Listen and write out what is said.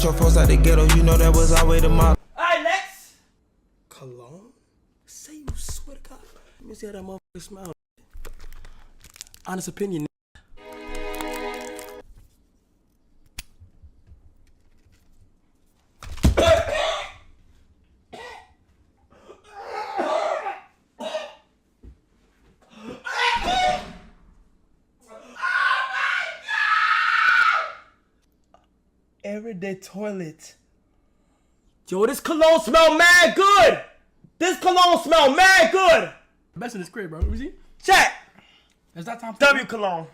Get your folks out the ghetto, you know that was always the model. Alright, next. Cologne? Say you swear to God. Let me see how that motherfucker smell. Honest opinion. Everyday toilet. Yo, this cologne smell mad good. This cologne smell mad good. Best in this crib, bro. Let me see. Check. Is that time for W cologne.